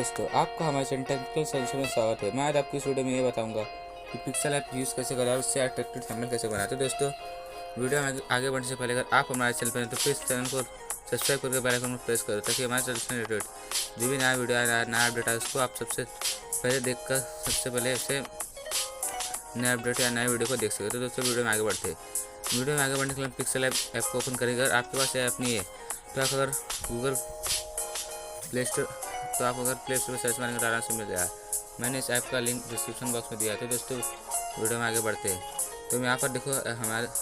दोस्तों, आपका हमारे चैनल टेक्निकल सॉल्यूशन में स्वागत है। मैं आज आपकी इस वीडियो में ये बताऊंगा कि पिक्सल ऐप यूज़ कैसे करें और उससे अट्रैक्टिव थंबनेल कैसे बनाते हैं। दोस्तों, वीडियो में आगे बढ़ने से पहले अगर आप हमारे चैनल पर हैं तो प्लीज़ चैनल को सब्सक्राइब करके बेल आइकन को प्रेस करो ताकि हमारे चैनल से रिलेटेड जो भी नया वीडियो नया अपडेट आए उसको आप सबसे पहले देखकर सबसे पहले उसे नया अपडेट या नए वीडियो को देख सके। तो दोस्तों, वीडियो में आगे बढ़ते हैं। वीडियो में आगे बढ़ने के लिए पिक्सल ऐप को ओपन करेंगे। अगर आपके पास ऐप नहीं है तो आप अगर गूगल प्ले स्टोर पर सर्च मारेंगे तो आराम से मिल जाएगा। मैंने इस ऐप का लिंक डिस्क्रिप्शन बॉक्स में दिया है। तो दोस्तों, वीडियो में आगे बढ़ते हैं। तो यहाँ पर देखो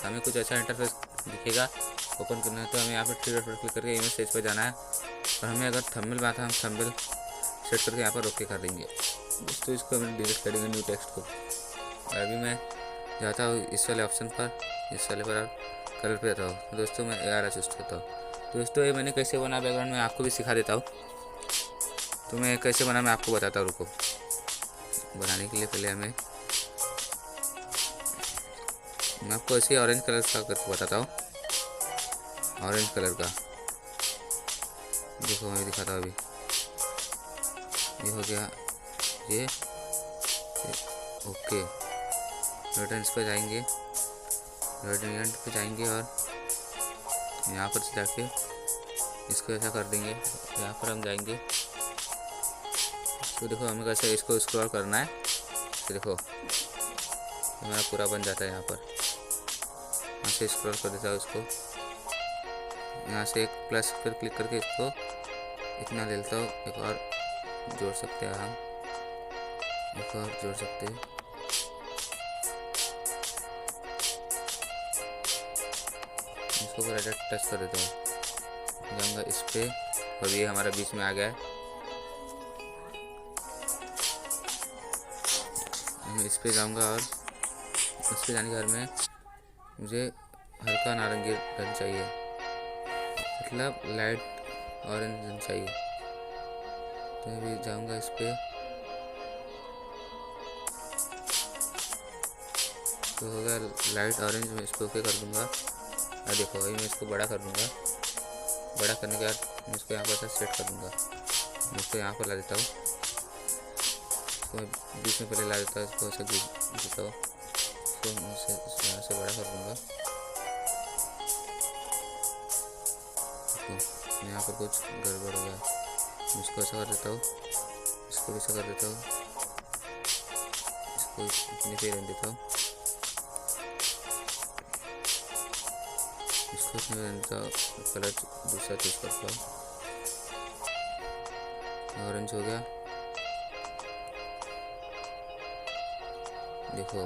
हमें कुछ अच्छा इंटरफेस दिखेगा। ओपन करना है तो हमें यहाँ पर थ्री डॉट पर क्लिक करके इमेज सेज पर जाना है और हमें अगर थंबनेल बनाता है हम थंबनेल सेट करके यहाँ पर ओके कर देंगे। दोस्तों, इसको हम डिलीट करेंगे न्यू टेक्स्ट को। अभी मैं जाता हूँ इस वाले ऑप्शन पर, इस वाले पर कलर पे जाता हूँ। दोस्तों, मैं AR चूज करता हूँ। दोस्तों, ये मैंने कैसे बना बैकग्राउंड में आपको भी सिखा देता हूँ। तो मैं कैसे बना मैं आपको बताता हूँ। रुको, बनाने के लिए पहले मैं आपको ऐसे ऑरेंज कलर का करके बताता हूँ। ऑरेंज कलर का देखो, मैं दिखाता हूँ। अभी ये हो गया, ये ओके। रेडियंस पे जाएंगे, रेडियंट पे जाएंगे और यहाँ पर से जाके इसको ऐसा कर देंगे। यहाँ पर हम जाएंगे तो देखो हमें कैसे इसको स्क्रॉल करना है। तो देखो हमारा पूरा बन जाता है। यहाँ पर यहाँ से स्क्रॉल कर देता हूँ इसको। यहाँ से एक प्लस पर क्लिक करके इसको इतना ले लेता हूँ। एक और जोड़ सकते हैं हम, एक और जोड़ सकते हैं। इसको पूरा टच कर देता हूँ। जाऊँगा इस पर और ये हमारा बीच में आ गया है। मैं इस पे जाऊँगा और इस पे जाने के बाद में मुझे हल्का नारंगी रंग चाहिए, मतलब लाइट ऑरेंज रंग चाहिए। तो मैं भी जाऊँगा इस पे, तो होगा लाइट ऑरेंज। मैं इसको ओके कर दूँगा और देखो अभी मैं इसको बड़ा कर दूँगा। बड़ा करने के बाद मैं इसको यहाँ पर सेट कर दूँगा। मैं इसको यहाँ पर ला देता हूँ। इसको बीच में पहले ला देता हूँ। इसको ऐसे देता हूँ। इसको यहाँ से बड़ा कर दूँगा। यहाँ पर कुछ गड़बड़ हो गया। मैं इसको ऐसा कर देता हूँ, इसको भी ऐसा कर देता हूँ, इसको इतने पे रहने देता हूँ, इसको इसमें रहने देता हूँ। कलर दूसरा चूज करता हूँ। ऑरेंज हो गया। देखो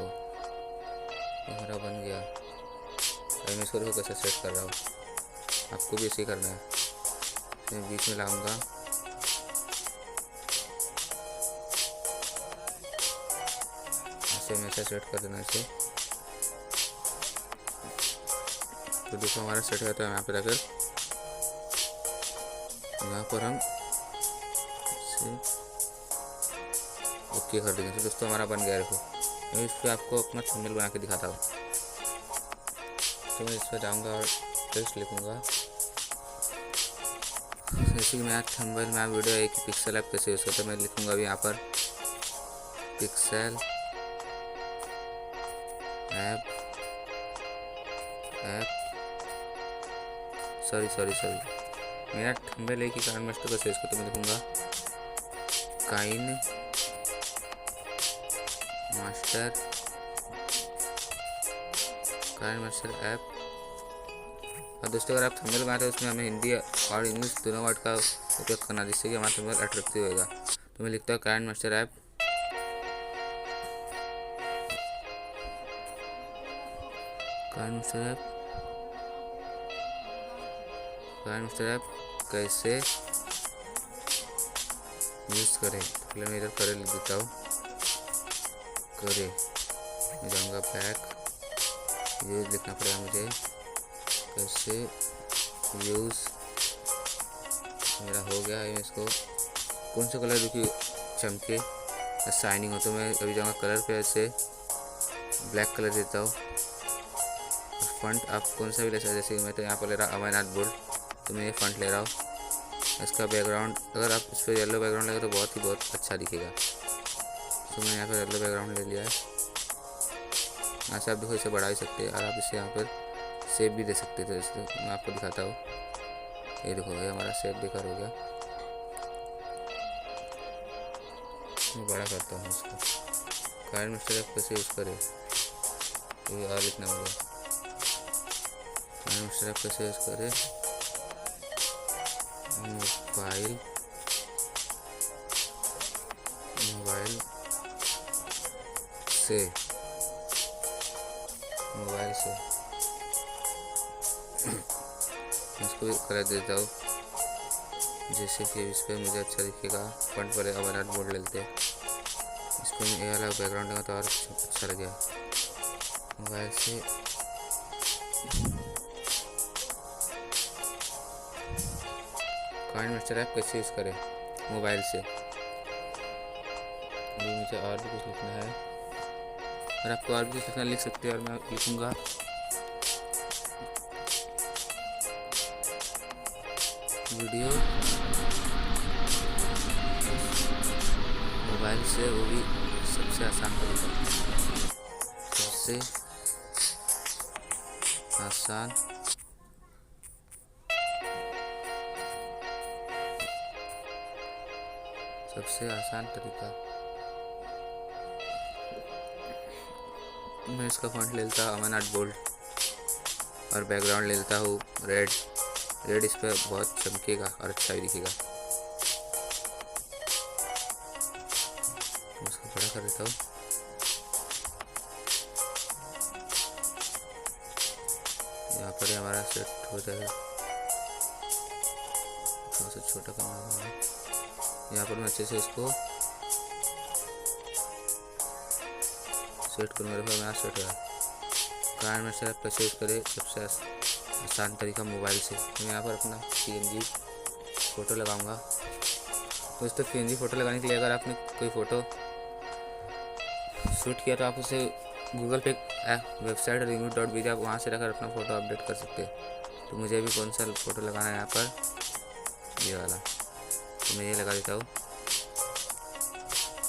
हमारा बन गया। अभी मैं इसको देखो कैसे सेट कर रहा हूँ। आपको भी ऐसे ही करना है। मैं बीच में लाऊंगा, ऐसे मैं ऐसे सेट कर देना इसे। तो देखो हमारा सेट है। तो यहाँ पे जाकर यहाँ पर हम इसे ओके कर देंगे। तो दोस्तों, हमारा बन गया। देखो मैं इस पर आपको अपना थंबनेल बना के दिखाता हूँ। तो मैं इस पर जाऊँगा और टेक्स्ट लिखूँगा। जैसे कि मैं थंबनेल में वीडियो है कि पिक्सल ऐप कैसे यूज़ करते हैं। मैं लिखूँगा अभी यहाँ पर पिक्सल ऐप सॉरी मेरा थंबनेल है कि काइन मास्टर कैसे यूज़ करते हैं। मैं लिखूँगा काइन मास्टर ऐप। और दोस्तों, अगर आप थंबनेल बनाते हैं उसमें हमें हिंदी और इंग्लिश दोनों वर्ड का उपयोग करना, जिससे कि हमारा थंबनेल अट्रैक्टिव होगा। तो मैं लिखता हूँ KineMaster app. KineMaster app कैसे यूज़ करें। पहले मैं इधर करे लिख देता हूँ। करे मैं जाऊँगा बैक, यूज़ लिखना पड़ेगा मुझे। कैसे यूज़ मेरा हो गया है। इसको कौन सा कलर की चमके शाइनिंग हो, तो मैं अभी जाऊँगा कलर पे, ऐसे ब्लैक कलर देता हूँ। फंट आप कौन सा भी ले सकते हैं। जैसे कि मैं तो यहाँ पर ले रहा हूँ अमरनाथ बोल्ड, तो मैं ये फंट ले रहा हूँ। इसका बैकग्राउंड अगर आप इस पर येलो बैकग्राउंड लगे तो बहुत अच्छा दिखेगा। तो मैंने यहाँ पर येलो बैकग्राउंड ले लिया है। यहाँ से आप देखो इसे बढ़ा ही सकते हैं और आप इसे यहाँ पर सेव भी दे सकते थे। इससे मैं आपको दिखाता हूँ। ये देखो ये हमारा सेव बेकार हो गया। मैं बड़ा करता हूँ इसको। काइंड मिस्टर ऐप कैसे यूज़ करें, ये और लिखना होगा। काइंड मिस्टर ऐप कैसे यूज़ करें, मोबाइल से इसको भी कर देता हूँ जैसे कि इस पर मुझे अच्छा दिखेगा। फ्रंट पर अवनाट बोर्ड लेते हैं, इसको ये अलग बैकग्राउंड देगा तो और अच्छा लगेगा। मोबाइल से काइंड मिस्टर ऐप कैसे यूज़ करें मोबाइल से। अभी मुझे और भी कुछ लिखना है, और आपको और भी कुछ लिखना लिख सकते हैं और मैं लिखूँगा। वीडियो मोबाइल से, वो भी सबसे आसान तरीका, सबसे आसान तरीका। मैं इसका फॉन्ट ले लेता हूँ अमरनाथ बोल्ड और बैकग्राउंड ले लेता हूँ रेड। इस पर बहुत चमकेगा और अच्छा भी दिखेगा। इसको बड़ा कर देता हूँ। यहाँ पर हमारा सेट हो जाएगा। थोड़ा सा छोटा करना होगा। यहाँ पर मैं अच्छे से इसको सेट करूँ। मेरे पास मेरा सेट है। काइंड मिस्टर ऐप कैसे यूज़ करें सबसे आसान तरीका मोबाइल से। मैं यहाँ पर अपना PNG फ़ोटो लगाऊंगा। दोस्तों PNG फ़ोटो लगाने के लिए अगर आपने कोई फ़ोटो शूट किया तो आप उसे गूगल पे वेबसाइट remove.bg आप वहाँ से रखकर अपना फ़ोटो अपडेट कर सकते हैं। तो मुझे भी कौन सा फ़ोटो लगाना है यहाँ पर, ये वाला, तो मैं ये लगा देता हूँ।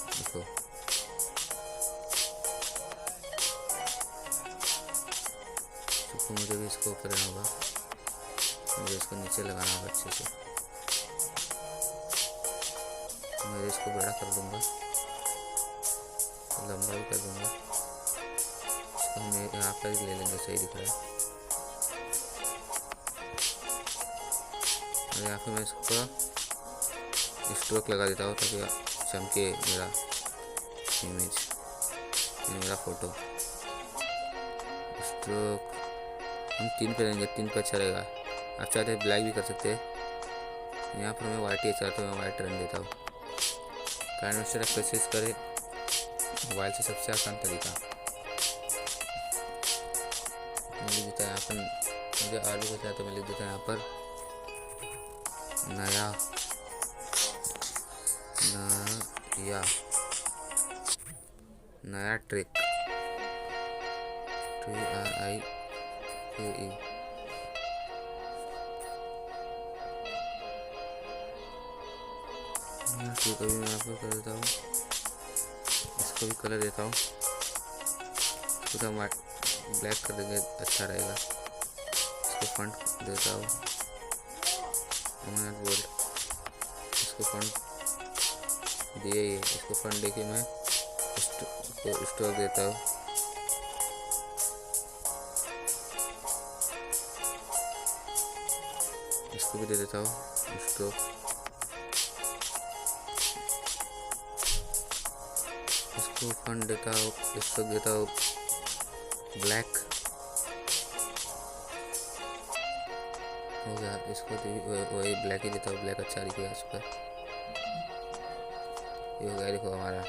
देखो तो मुझे भी इसको ऊपर रहना होगा, मुझे इसको नीचे लगाना होगा अच्छे से। मैं इसको बड़ा कर दूंगा, लंबा भी कर दूंगा। इसको हम यहाँ पर ही ले लेंगे, सही दिख रहा है। और यहाँ पे मैं इसको स्ट्रोक लगा देता हूँ ताकि चमके मेरा इमेज, मेरा फ़ोटो। स्ट्रोक हम 3 पे लेंगे, 3 पे अच्छा रहेगा। आप चाहते हैं ब्लैक भी कर सकते हैं। यहाँ पर मैं वाइट ही चाहता हूँ, मैं वाइट रन देता हूँ। काइंड मिस्टर ऐप कैसे यूज़ करें मोबाइल से सबसे आसान तरीका। मैं लिख देता है यहाँ पर, मुझे और भी कुछ है तो मैं लिख देता है यहाँ पर नया ट्रिक, TRIKE। ठीक अभी मैं यहाँ पर कर देता हूँ, इसको भी कलर देता हूँ। इसको हम ब्लैक कर देंगे, अच्छा रहेगा। इसको फॉन्ट देता हूँ अमरनाथ बोल्ड। इसको फॉन्ट दिए ही, इसको फॉन्ट देके मैं स्टोर देता हूँ। इसको भी दे देता हूँ स्ट्रोक। इसको फॉन्ट देता हूँ, स्ट्रोक देता हूँ ब्लैक। हो गया, इसको वही ब्लैक ही देता हूँ, ब्लैक अच्छा दिखेगा इस पर। ये हो गया, देखो हमारा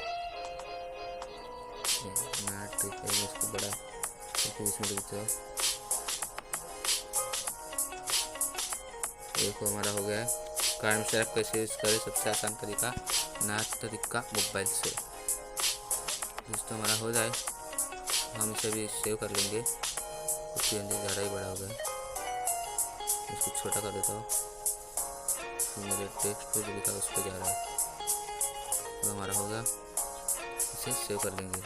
नया ट्रिक है। मैं इसको बड़ा इसमें देता हूँ। देखो हमारा हो गया है। काइंड मिस्टर ऐप कैसे यूज़ करें सबसे आसान तरीका, नया तरीका मोबाइल से। दोस्तों हमारा हो जाए, हम इसे भी सेव कर लेंगे। PNG ज़्यादा ही बड़ा हो गया, इसको छोटा कर देता हूँ। मेरे टेक्स्ट पे जो लिखा है उस पर जा रहा है। तो हमारा होगा, इसे सेव कर लेंगे।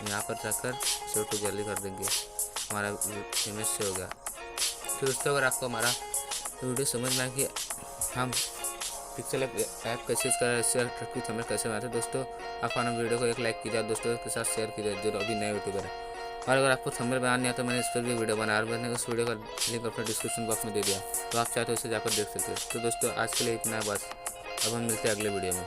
यहाँ पर जाकर सेव टू गैलरी कर देंगे, हमारा इमेज सेव हो गया। तो दोस्तों अगर आपको हमारा वीडियो समझ में आए कि हम पिक्सेल ऐप कैसे इससे अट्रैक्टिव थंबनेल कैसे बनाते हैं, दोस्तों आप हमारे वीडियो को एक लाइक कीजिए, दोस्तों के साथ शेयर कीजिए जो अभी नए यूट्यूबर है। और अगर आपको थंबनेल बनाना नहीं आता, मैंने इस पर भी वीडियो बना, मैंने उस वीडियो का लिंक अपने डिस्क्रिप्शन बॉक्स में दे दिया, तो आप चाहे तो उसे जाकर देख सकते हो। तो दोस्तों आज के लिए इतना है बस, अब हम मिलते हैं अगले वीडियो में।